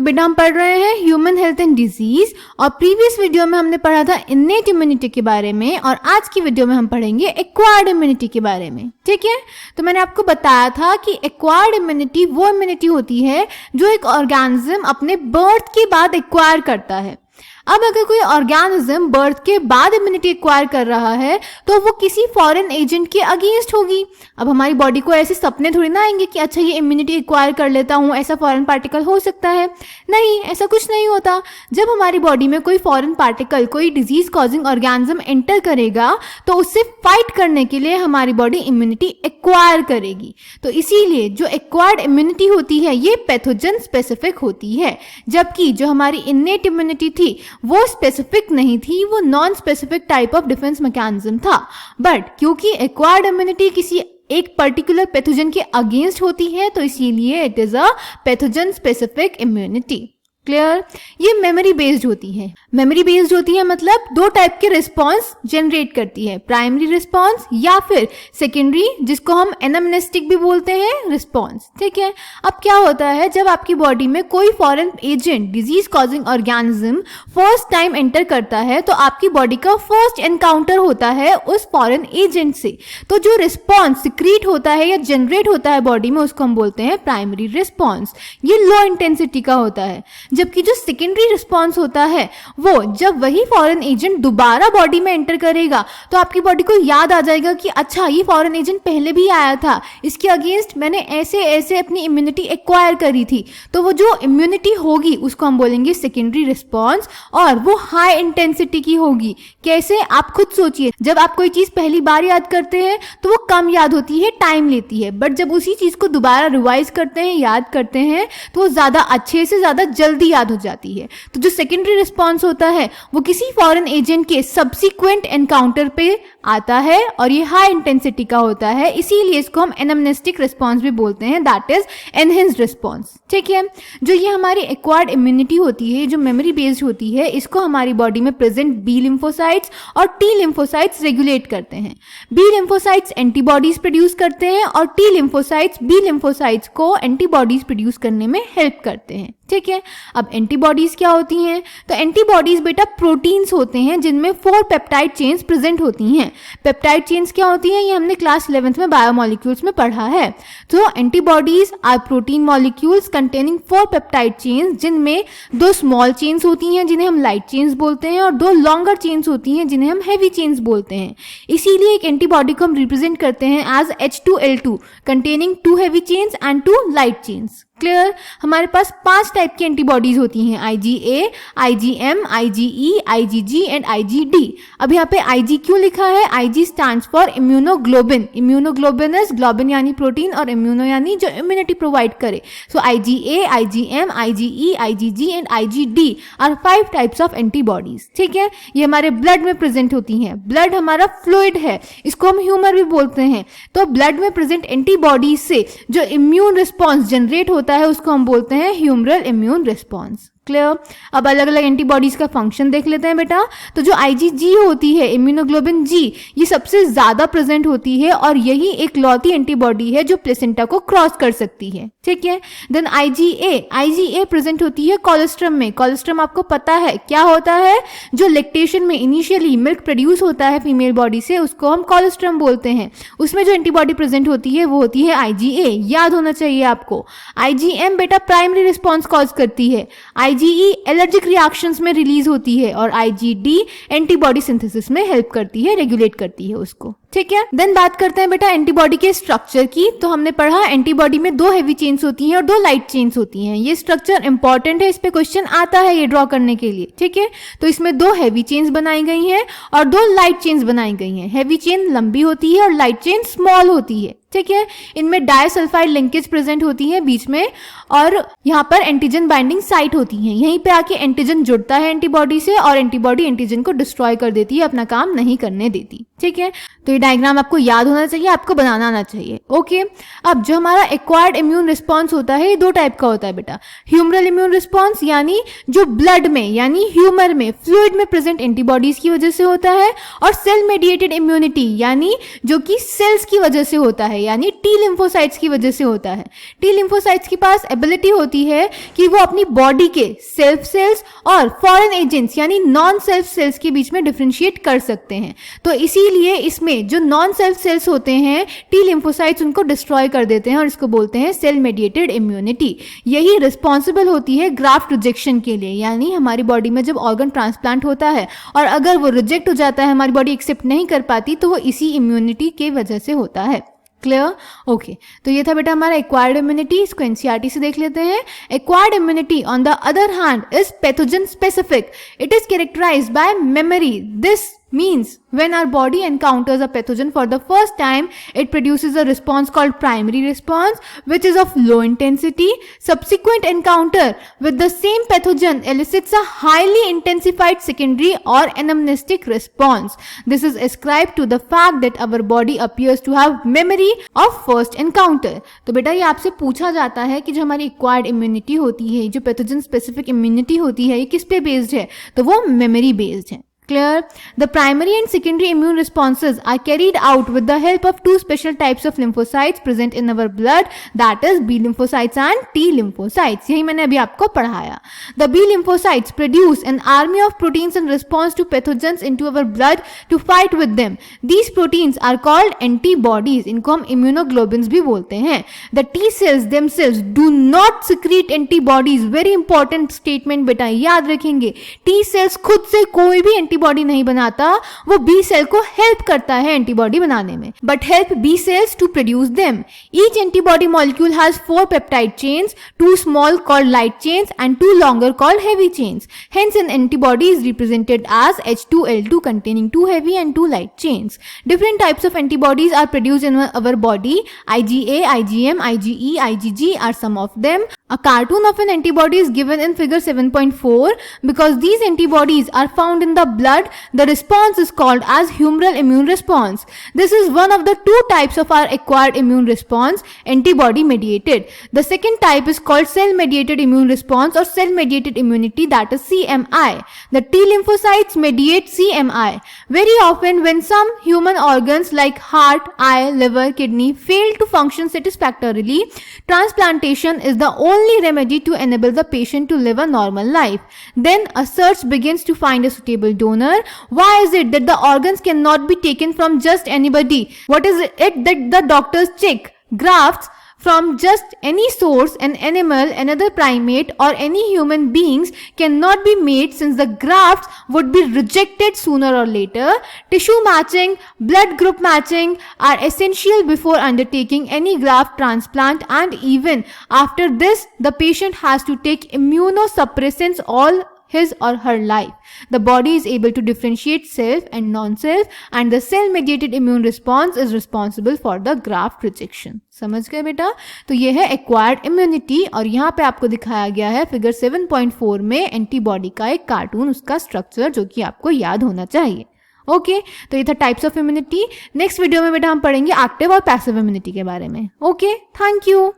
तो बेटा हम पढ़ रहे हैं ह्यूमन हेल्थ एंड डिजीज, और प्रीवियस वीडियो में हमने पढ़ा था इनेट इम्यूनिटी के बारे में, और आज की वीडियो में हम पढ़ेंगे एक्वायर्ड इम्यूनिटी के बारे में। ठीक है, तो मैंने आपको बताया था कि एक्वायर्ड इम्यूनिटी वो इम्यूनिटी होती है जो एक ऑर्गेनिज्म अपने बर्थ के बाद एक्वायर करता है। अब अगर कोई ऑर्गेनिज्म बर्थ के बाद इम्यूनिटी एक्वायर कर रहा है तो वो किसी फॉरेन एजेंट के अगेंस्ट होगी। अब हमारी बॉडी को ऐसे सपने थोड़ी ना आएंगे कि अच्छा ये इम्यूनिटी एक्वायर कर लेता हूँ, ऐसा फॉरेन पार्टिकल हो सकता है। नहीं, ऐसा कुछ नहीं होता। जब हमारी बॉडी में कोई फॉरेन पार्टिकल, कोई डिजीज कॉजिंग ऑर्गेनिज्म एंटर करेगा तो उससे फाइट करने के लिए हमारी बॉडी इम्यूनिटी एक्वायर करेगी। तो इसीलिए जो एक्वायर्ड इम्यूनिटी होती है ये पैथोजन स्पेसिफिक होती है, जबकि जो हमारी इनेट इम्यूनिटी थी वो स्पेसिफिक नहीं थी, वो non specific type of defence mechanism था। बट क्योंकि एक्वायर्ड इम्यूनिटी किसी एक पर्टिकुलर पैथोजन के अगेंस्ट होती है तो इसीलिए it is a pathogen specific immunity. Clear? ये मेमोरी बेस्ड होती है। मेमोरी बेस्ड होती है मतलब दो टाइप के रिस्पॉन्स जनरेट करती है, प्राइमरी रिस्पॉन्स या फिर सेकेंडरी, जिसको हम एनामनेस्टिक भी बोलते हैं, रिस्पॉन्स। ठीक है, अब क्या होता है जब आपकी बॉडी में कोई foreign agent, disease causing organism first time enter करता है तो आपकी बॉडी का फर्स्ट एनकाउंटर होता है उस फॉरेन एजेंट से। तो जो रिस्पॉन्स सिक्रीट होता है या जनरेट होता है बॉडी में उसको हम बोलते हैं प्राइमरी रिस्पॉन्स। ये लो इंटेंसिटी का होता है। जबकि जो सेकेंडरी रिस्पॉन्स होता है वो जब वही फॉरेन एजेंट दोबारा बॉडी में एंटर करेगा तो आपकी बॉडी को याद आ जाएगा कि अच्छा ये फॉरेन एजेंट पहले भी आया था, इसके अगेंस्ट मैंने ऐसे ऐसे अपनी इम्यूनिटी एक्वायर करी थी। तो वो जो इम्यूनिटी होगी उसको हम बोलेंगे सेकेंडरी रिस्पॉन्स, और वो हाई इंटेंसिटी की होगी। कैसे? आप खुद सोचिए, जब आप कोई चीज पहली बार याद करते हैं तो वो कम याद होती है, टाइम लेती है, बट जब उसी चीज को दोबारा रिवाइज करते हैं, याद करते हैं, तो वो ज्यादा अच्छे से ज्यादा जल्दी याद हो जाती है। तो जो सेकेंडरी रिस्पॉन्स होता है वो किसी फॉरेन एजेंट के सब्सिक्वेंट एनकाउंटर पे आता है और ये हाई इंटेंसिटी का होता है, इसीलिए इसको हम एनामनेस्टिक रिस्पॉन्स भी बोलते हैं, दैट इज एनहेंस्ड रिस्पॉन्स। ठीक है, जो ये हमारी एक्वायर्ड इम्यूनिटी होती है, जो मेमोरी बेस्ड होती है, इसको हमारी बॉडी में प्रेजेंट बी लिम्फोसाइट्स और टी लिम्फोसाइट्स रेगुलेट करते हैं। बी लिम्फोसाइट्स एंटीबॉडीज प्रोड्यूस करते हैं और टी लिम्फोसाइट्स बी लिम्फोसाइट्स को एंटीबॉडीज प्रोड्यूस करने में हेल्प करते हैं। ठीक है, अब एंटीबॉडीज क्या होती हैं? तो एंटीबॉडीज बेटा प्रोटीन्स होते हैं जिनमें 4 पेप्टाइड चेन्स प्रेजेंट होती हैं। पेप्टाइड चेन्स क्या होती हैं? ये हमने क्लास 11th में बायोमोलिक्यूल्स में पढ़ा है। तो antibodies are protein molecules containing 4 peptide chains, जिनमें 2 स्मॉल चेन्स होती हैं जिन्हें हम लाइट चेन्स बोलते हैं, और 2 लॉन्गर चेन्स होती हैं जिन्हें हम हैवी चेन्स बोलते हैं। इसीलिए एक एंटीबॉडी को हम रिप्रेजेंट करते हैं as H2L2 containing 2 heavy chains and 2 light chains. Clear? हमारे पास 5 टाइप की एंटीबॉडीज होती हैं, IgA, IgM, IgE, IgG and IgD। अब यहाँ पे IG क्यों लिखा है? IG stands for immunoglobin. Immunoglobin is globin यानी प्रोटीन और इम्यूनो यानी जो इम्यूनिटी प्रोवाइड करे। सो IgA, IgM, IgE, IgG and IgD are 5 types of antibodies. ठीक है, ये हमारे ब्लड में प्रेजेंट होती हैं। ब्लड हमारा फ्लूइड है, इसको हम ह्यूमर भी बोलते हैं। तो ब्लड में प्रेजेंट एंटीबॉडीज से जो इम्यून रिस्पॉन्स जनरेट होता है उसको हम बोलते हैं ह्यूमरल इम्यून रिस्पॉन्स। क्लियर? अब अलग अलग एंटीबॉडीज का फंक्शन देख लेते हैं बेटा। तो जो IgG होती है, इम्यूनोग्लोबिन G, ये सबसे ज्यादा प्रेजेंट होती है और यही एक लौती एंटीबॉडी है जो प्लेसेंटा को क्रॉस कर सकती है। ठीक है, देन IgA प्रेजेंट होती है कोलेस्ट्रम में। कोलेस्ट्रम आपको पता है क्या होता है? जो लैक्टेशन में इनिशियली मिल्क प्रोड्यूस होता है फीमेल बॉडी से, उसको हम कोलेस्ट्रम बोलते हैं। उसमें जो एंटीबॉडी प्रेजेंट होती है वो होती है IgA, याद होना चाहिए आपको। IgM बेटा प्राइमरी रिस्पॉन्स कॉज करती है, IgE एलर्जिक रिएक्शंस में रिलीज होती है, और IgD एंटीबॉडी सिंथेसिस में हेल्प करती है, रेगुलेट करती है उसको। ठीक है, देन बात करते हैं बेटा एंटीबॉडी के स्ट्रक्चर की। तो हमने पढ़ा एंटीबॉडी में 2 हैवी चेन्स होती हैं और 2 लाइट चेन्स होती हैं। ये स्ट्रक्चर इंपॉर्टेंट है, इस पे क्वेश्चन आता है ये ड्रॉ करने के लिए। ठीक है, तो इसमें 2 हैवी चेन्स बनाई गई हैं और 2 लाइट चेन्स बनाई गई हैं। हैवी चेन लंबी होती है और लाइट चेन स्मॉल होती है। ठीक है, इनमें डाइसल्फाइड लिंकेज प्रेजेंट होती है बीच में, और यहाँ पर एंटीजन बाइंडिंग साइट होती है। यहीं पे आके एंटीजन जुड़ता है एंटीबॉडी से और एंटीबॉडी एंटीजन को डिस्ट्रॉय कर देती है, अपना काम नहीं करने देती। ठीक है, तो ये डायग्राम आपको याद होना चाहिए, आपको बनाना आना चाहिए। ओके, अब जो हमारा एक्वायर्ड इम्यून रिस्पॉन्स होता है ये दो टाइप का होता है बेटा। ह्यूमरल इम्यून रिस्पॉन्स यानी जो ब्लड में यानी ह्यूमर में फ्लूइड में प्रेजेंट एंटीबॉडीज की वजह से होता है, और सेल मेडिएटेड इम्यूनिटी यानी जो कि सेल्स की वजह से होता है, यानी टी लिम्फोसाइट्स की वजह से होता है। टी लिम्फोसाइट्स के पास एबिलिटी होती है कि वो अपनी बॉडी के सेल्फ सेल्स और फॉरेन एजेंट्स यानी नॉन सेल्फ सेल्स के बीच में डिफरेंशिएट कर सकते हैं। तो इसीलिए इसमें जो नॉन सेल्फ सेल्स होते हैं टी लिम्फोसाइट्स उनको डिस्ट्रॉय कर देते हैं और इसको बोलते हैं सेल मेडिएटेड इम्यूनिटी। यही रिस्पॉन्सिबल होती है ग्राफ्ट रिजेक्शन के लिए, यानी हमारी बॉडी में जब ऑर्गन ट्रांसप्लांट होता है और अगर वो रिजेक्ट हो जाता है, हमारी बॉडी एक्सेप्ट नहीं कर पाती, तो वो इसी इम्यूनिटी के वजह से होता है। क्लियर? ओके, तो ये था बेटा हमारा एक्वायर्ड इम्यूनिटी। इसको एनसीईआरटी से देख लेते हैं। Acquired immunity on the other hand is pathogen specific. It is characterized by memory. This means when our body encounters a pathogen for the first time, it produces a response called primary response, which is of low intensity. Subsequent encounter with the same pathogen elicits a highly intensified secondary or anamnestic response. This is ascribed to the fact that our body appears to have memory of first encounter. तो बेटा ये आपसे पूछा जाता है कि जो हमारी एक्वायर्ड इम्यूनिटी होती है, जो पैथोजन स्पेसिफिक इम्यूनिटी होती है, ये किस पे बेस्ड है? तो वो मेमोरी बेस्ड है। Clear? The primary and secondary immune responses are carried out with the help of two special types of lymphocytes present in our blood, that is B lymphocytes and T lymphocytes. यही मैंने अभी आपको पढ़ाया। The B lymphocytes produce an army of proteins in response to pathogens into our blood to fight with them. These proteins are called antibodies. इनको हम immunoglobulins भी बोलते हैं। The T cells themselves do not secrete antibodies. Very important statement बेटा, याद रखेंगे। T cells खुद से कोई भी एंटीबॉडी नहीं बनाता, वो बी सेल को हेल्प करता है एंटीबॉडी बनाने में, but help B cells to produce them. Each antibody molecule has 4 peptide chains, 2 small called light chains and 2 longer called heavy chains. Hence an antibody is represented as H2L2 containing 2 heavy and 2 light chains. Different types of antibodies are produced in our body. IgA, IgM, IgE, IgG are some of them. A cartoon of an antibody is given in figure 7.4. Because these antibodies are found in the blood, the response is called as humoral immune response. This is one of the 2 types of our acquired immune response, antibody mediated. The second type is called cell mediated immune response or cell mediated immunity, that is CMI. The T lymphocytes mediate CMI. Very often when some human organs like heart, eye, liver, kidney fail to function satisfactorily, transplantation is the only remedy to enable the patient to live a normal life. Then a search begins to find a suitable donor. Why is it that the organs cannot be taken from just anybody? What is it that the doctors check? Grafts from just any source, an animal, another primate or any human beings cannot be made since the grafts would be rejected sooner or later. Tissue matching, blood group matching are essential before undertaking any graft transplant, and even after this the patient has to take immunosuppressants all his or her life. The body is able to differentiate self and non-self, and the cell-mediated immune response is responsible for the graft rejection. समझ गए बेटा? तो ये है acquired immunity, और यहाँ पे आपको दिखाया गया है फिगर 7.4 में एंटीबॉडी का एक कार्टून, उसका स्ट्रक्चर जो कि आपको याद होना चाहिए। ओके, तो ये था types of immunity. Next video में बेटा हम पढ़ेंगे एक्टिव और पैसिव इम्यूनिटी के बारे में। Okay, thank you.